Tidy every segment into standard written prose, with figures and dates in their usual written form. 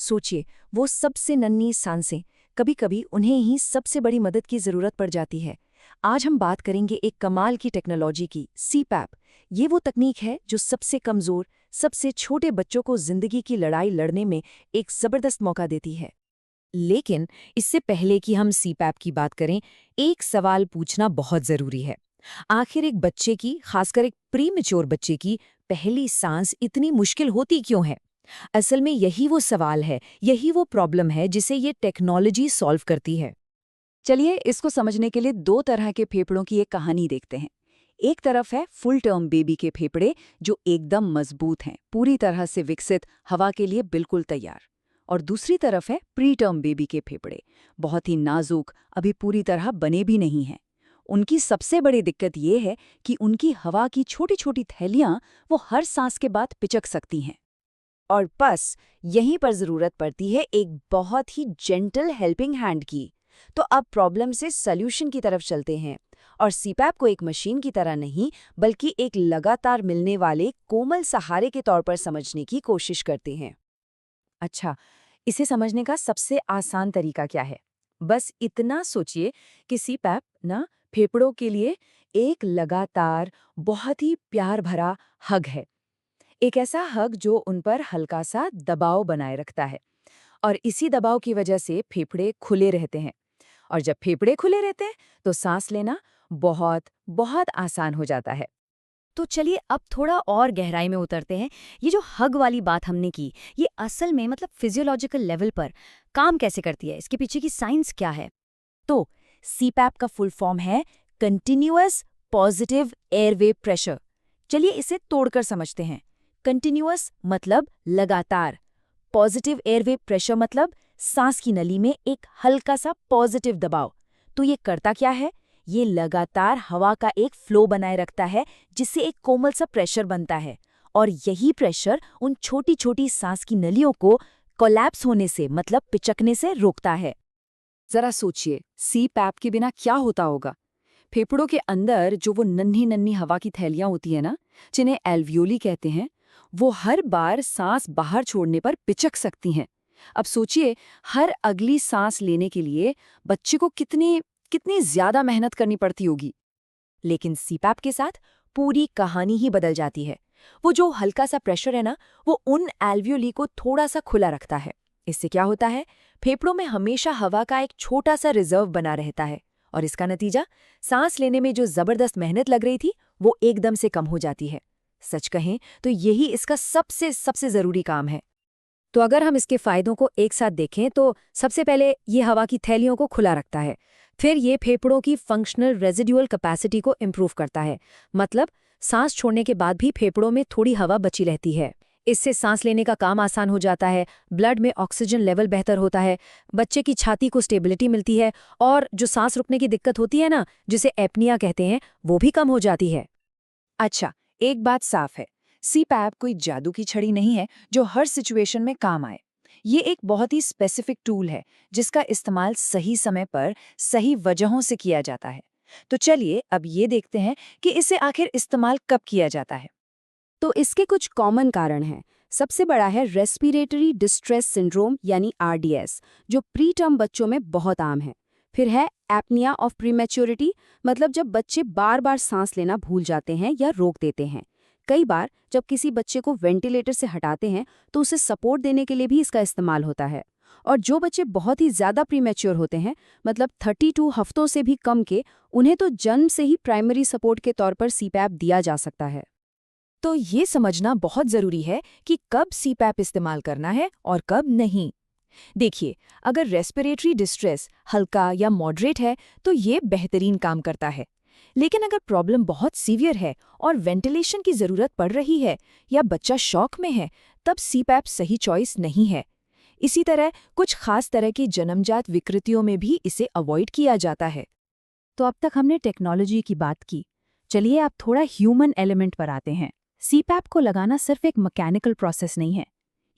सोचिए, वो सबसे नन्ही सांसें, कभी-कभी उन्हें ही सबसे बड़ी मदद की जरूरत पड़ जाती है। आज हम बात करेंगे एक कमाल की टेक्नोलॉजी की, सीपैप। ये वो तकनीक है जो सबसे कमजोर, सबसे छोटे बच्चों को जिंदगी की लड़ाई लड़ने में एक जबरदस्त मौका देती है। लेकिन इससे पहले कि हम सीपैप की बात करें, एक सवाल पूछना बहुत जरूरी है। आखिर एक बच्चे की, खासकर एक प्रीमेच्योर बच्चे की पहली सांस इतनी मुश्किल होती क्यों है? असल में यही वो सवाल है, यही वो प्रॉब्लम है जिसे ये टेक्नोलॉजी सॉल्व करती है। चलिए, इसको समझने के लिए दो तरह के फेफड़ों की एक कहानी देखते हैं। एक तरफ है फुल टर्म बेबी के फेफड़े, जो एकदम मजबूत हैं, पूरी तरह से विकसित, हवा के लिए बिल्कुल तैयार। और दूसरी तरफ है प्री टर्म बेबी के फेफड़े, बहुत ही नाजुक, अभी पूरी तरह बने भी नहीं हैं। उनकी सबसे बड़ी दिक्कत ये है कि उनकी हवा की छोटी छोटी थैलियां वो हर सांस के बाद पिचक सकती हैं। और बस यहीं पर जरूरत पड़ती है एक बहुत ही जेंटल हेल्पिंग हैंड की। तो अब प्रॉब्लम से सॉल्यूशन की तरफ चलते हैं, और सीपैप को एक मशीन की तरह नहीं, बल्कि एक लगातार मिलने वाले कोमल सहारे के तौर पर समझने की कोशिश करते हैं। अच्छा, इसे समझने का सबसे आसान तरीका क्या है? बस इतना सोचिए कि सीपैप ना फेफड़ों के लिए एक लगातार, बहुत ही प्यार भरा हग है। एक ऐसा हग जो उन पर हल्का सा दबाव बनाए रखता है, और इसी दबाव की वजह से फेफड़े खुले रहते हैं। और जब फेफड़े खुले रहते हैं तो सांस लेना बहुत बहुत आसान हो जाता है। तो चलिए अब थोड़ा और गहराई में उतरते हैं। ये जो हग वाली बात हमने की, ये असल में मतलब फिजियोलॉजिकल लेवल पर काम कैसे करती है, इसके पीछे की साइंस क्या है? तो सीपैप का फुल फॉर्म है कंटिन्यूअस पॉजिटिव एयरवे प्रेशर। चलिए इसे तोड़कर समझते हैं। कंटिन्यूअस मतलब लगातार, पॉजिटिव एयरवे प्रेशर मतलब सांस की नली में एक हल्का सा पॉजिटिव दबाव। तो ये करता क्या है? ये लगातार हवा का एक फ्लो बनाए रखता है, जिससे एक कोमल सा प्रेशर बनता है। और यही प्रेशर उन छोटी छोटी सांस की नलियों को कोलैप्स होने से, मतलब पिचकने से रोकता है। जरा सोचिए, सीपैप के बिना क्या होता होगा। फेफड़ों के अंदर जो वो नन्ही नन्ही हवा की थैलियां होती है ना, जिन्हें एल्वियोली कहते हैं, वो हर बार सांस बाहर छोड़ने पर पिचक सकती हैं। अब सोचिए, हर अगली सांस लेने के लिए बच्चे को कितनी कितनी ज्यादा मेहनत करनी पड़ती होगी। लेकिन सीपैप के साथ पूरी कहानी ही बदल जाती है। वो जो हल्का सा प्रेशर है ना, वो उन एल्वियोली को थोड़ा सा खुला रखता है। इससे क्या होता है? फेफड़ों में हमेशा हवा का एक छोटा सा रिजर्व बना रहता है, और इसका नतीजा, सांस लेने में जो जबरदस्त मेहनत लग रही थी, वो एकदम से कम हो जाती है। सच कहें तो यही इसका सबसे सबसे जरूरी काम है। तो अगर हम इसके फायदों को एक साथ देखें तो सबसे पहले ये हवा की थैलियों को खुला रखता है। फिर ये फेफड़ों की फंक्शनल रेजिडुअल कैपेसिटी को इम्प्रूव करता है, मतलब सांस छोड़ने के बाद भी फेफड़ों में थोड़ी हवा बची रहती है। इससे सांस लेने का काम आसान हो जाता है, ब्लड में ऑक्सीजन लेवल बेहतर होता है, बच्चे की छाती को स्टेबिलिटी मिलती है, और जो सांस रुकने की दिक्कत होती है ना, जिसे एपनिया कहते हैं, वो भी कम हो जाती है। अच्छा, एक बात साफ है, सीपैप कोई जादू की छड़ी नहीं है जो हर सिचुएशन में काम आए। ये एक बहुत ही स्पेसिफिक टूल है, जिसका इस्तेमाल सही समय पर सही वजहों से किया जाता है। तो चलिए अब ये देखते हैं कि इसे आखिर इस्तेमाल कब किया जाता है। तो इसके कुछ कॉमन कारण हैं। सबसे बड़ा है रेस्पिरेटरी डिस्ट्रेस सिंड्रोम यानी आरडीएस, जो प्री टर्म बच्चों में बहुत आम है। फिर है एपनिया ऑफ प्रीमेच्योरिटी, मतलब जब बच्चे बार बार सांस लेना भूल जाते हैं या रोक देते हैं। कई बार जब किसी बच्चे को वेंटिलेटर से हटाते हैं तो उसे सपोर्ट देने के लिए भी इसका इस्तेमाल होता है। और जो बच्चे बहुत ही ज़्यादा प्रीमेच्योर होते हैं, मतलब 32 हफ्तों से भी कम के, उन्हें तो जन्म से ही प्राइमरी सपोर्ट के तौर पर सीपैप दिया जा सकता है। तो ये समझना बहुत जरूरी है कि कब सीपैप इस्तेमाल करना है और कब नहीं। देखिए, अगर रेस्पिरेटरी डिस्ट्रेस हल्का या मॉडरेट है तो ये बेहतरीन काम करता है। लेकिन अगर प्रॉब्लम बहुत सीवियर है और वेंटिलेशन की जरूरत पड़ रही है, या बच्चा शॉक में है, तब सीपैप सही चॉइस नहीं है। इसी तरह कुछ खास तरह की जन्मजात विकृतियों में भी इसे अवॉइड किया जाता है। तो अब तक हमने टेक्नोलॉजी की बात की। चलिए अब थोड़ा ह्यूमन एलिमेंट पर आते हैं। सीपैप को लगाना सिर्फ एक मैकेनिकल प्रोसेस नहीं है,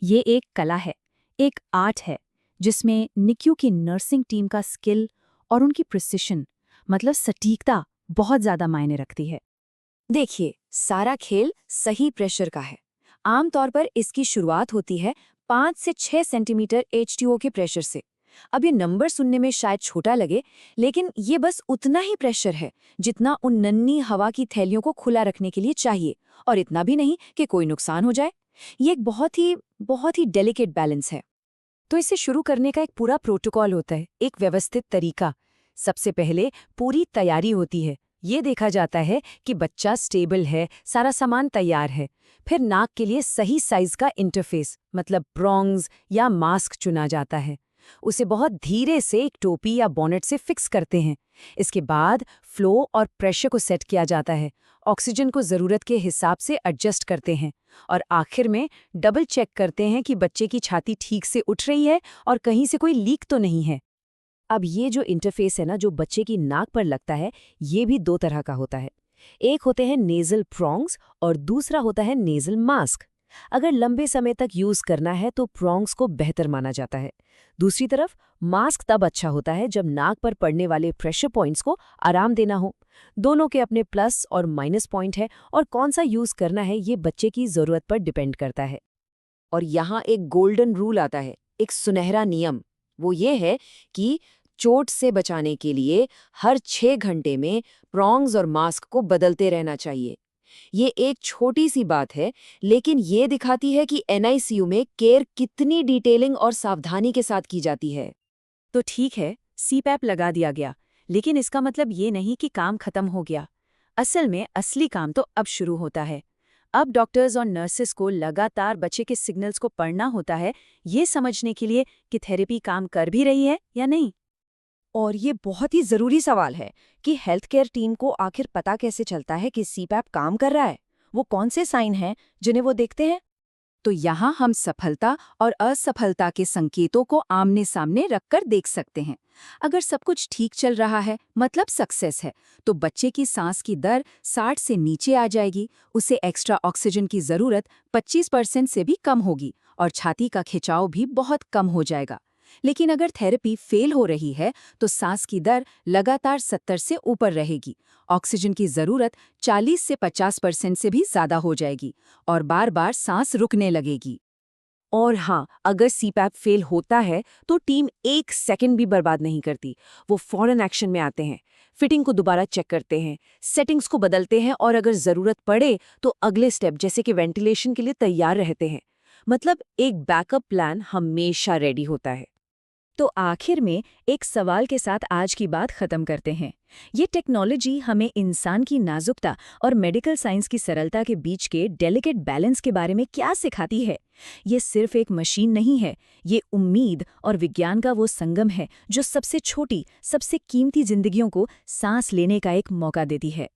ये एक कला है, एक आर्ट है, जिसमें निक्यू की नर्सिंग टीम का स्किल और उनकी प्रिसिशन, मतलब सटीकता, बहुत ज़्यादा मायने रखती है। देखिए, सारा खेल सही प्रेशर का है। आमतौर पर इसकी शुरुआत होती है 5 से 6 सेंटीमीटर H2O के प्रेशर से। अब ये नंबर सुनने में शायद छोटा लगे, लेकिन ये बस उतना ही प्रेशर है जितना उन नन्ही हवा की थैलियों को खुला रखने के लिए चाहिए, और इतना भी नहीं कि कोई नुकसान हो जाए। ये एक बहुत ही डेलिकेट बैलेंस है। तो इसे शुरू करने का एक पूरा प्रोटोकॉल होता है, एक व्यवस्थित तरीका। सबसे पहले पूरी तैयारी होती है। ये देखा जाता है कि बच्चा स्टेबल है, सारा सामान तैयार है। फिर नाक के लिए सही साइज का इंटरफेस, मतलब प्रोंग्स या मास्क चुना जाता है। उसे बहुत धीरे से एक टोपी या बॉनेट से फिक्स करते हैं। इसके बाद फ्लो और प्रेशर को सेट किया जाता है, ऑक्सीजन को ज़रूरत के हिसाब से एडजस्ट करते हैं, और आखिर में डबल चेक करते हैं कि बच्चे की छाती ठीक से उठ रही है और कहीं से कोई लीक तो नहीं है। अब ये जो इंटरफेस है ना, जो बच्चे की नाक पर लगता है, ये भी 2 तरह का होता है। एक होते हैं नेज़ल प्रोंग्स और दूसरा होता है नेज़ल मास्क। अगर लंबे समय तक यूज करना है तो प्रोंग्स को बेहतर माना जाता है। दूसरी तरफ मास्क तब अच्छा होता है जब नाक पर पड़ने वाले प्रेशर पॉइंट्स को आराम देना हो। दोनों के अपने प्लस और माइनस पॉइंट है, और कौन सा यूज करना है ये बच्चे की जरूरत पर डिपेंड करता है। और यहाँ एक गोल्डन रूल आता है, एक सुनहरा नियम। वो ये है कि चोट से बचाने के लिए हर 6 घंटे में प्रोंग्स और मास्क को बदलते रहना चाहिए। ये एक छोटी सी बात है, लेकिन ये दिखाती है कि NICU में केयर कितनी डिटेलिंग और सावधानी के साथ की जाती है। तो ठीक है, CPAP लगा दिया गया, लेकिन इसका मतलब ये नहीं कि काम खत्म हो गया। असल में असली काम तो अब शुरू होता है। अब डॉक्टर्स और नर्सेस को लगातार बच्चे के सिग्नल्स को पढ़ना होता है, ये समझने के लिए कि थेरेपी काम कर भी रही है या नहीं। और ये बहुत ही ज़रूरी सवाल है कि हेल्थ केयर टीम को आखिर पता कैसे चलता है कि CPAP काम कर रहा है। वो कौन से साइन हैं जिन्हें वो देखते हैं? तो यहाँ हम सफलता और असफलता के संकेतों को आमने सामने रखकर देख सकते हैं। अगर सब कुछ ठीक चल रहा है, मतलब सक्सेस है, तो बच्चे की सांस की दर 60 से नीचे आ जाएगी, उसे एक्स्ट्रा ऑक्सीजन की ज़रूरत 25% से भी कम होगी और छाती का खिंचाव भी बहुत कम हो जाएगा। लेकिन अगर थेरेपी फेल हो रही है तो सांस की दर लगातार 70 से ऊपर रहेगी, ऑक्सीजन की ज़रूरत 40 से 50% से भी ज़्यादा हो जाएगी और बार बार सांस रुकने लगेगी। और हाँ, अगर CPAP फेल होता है तो टीम 1 सेकंड भी बर्बाद नहीं करती। वो फौरन एक्शन में आते हैं, फिटिंग को दोबारा चेक करते हैं, सेटिंग्स को बदलते हैं, और अगर ज़रूरत पड़े तो अगले स्टेप जैसे कि वेंटिलेशन के लिए तैयार रहते हैं। मतलब एक बैकअप प्लान हमेशा रेडी होता है। तो आखिर में एक सवाल के साथ आज की बात खत्म करते हैं। ये टेक्नोलॉजी हमें इंसान की नाजुकता और मेडिकल साइंस की सरलता के बीच के डेलिकेट बैलेंस के बारे में क्या सिखाती है? ये सिर्फ एक मशीन नहीं है, ये उम्मीद और विज्ञान का वो संगम है जो सबसे छोटी, सबसे कीमती जिंदगियों को सांस लेने का एक मौका देती है।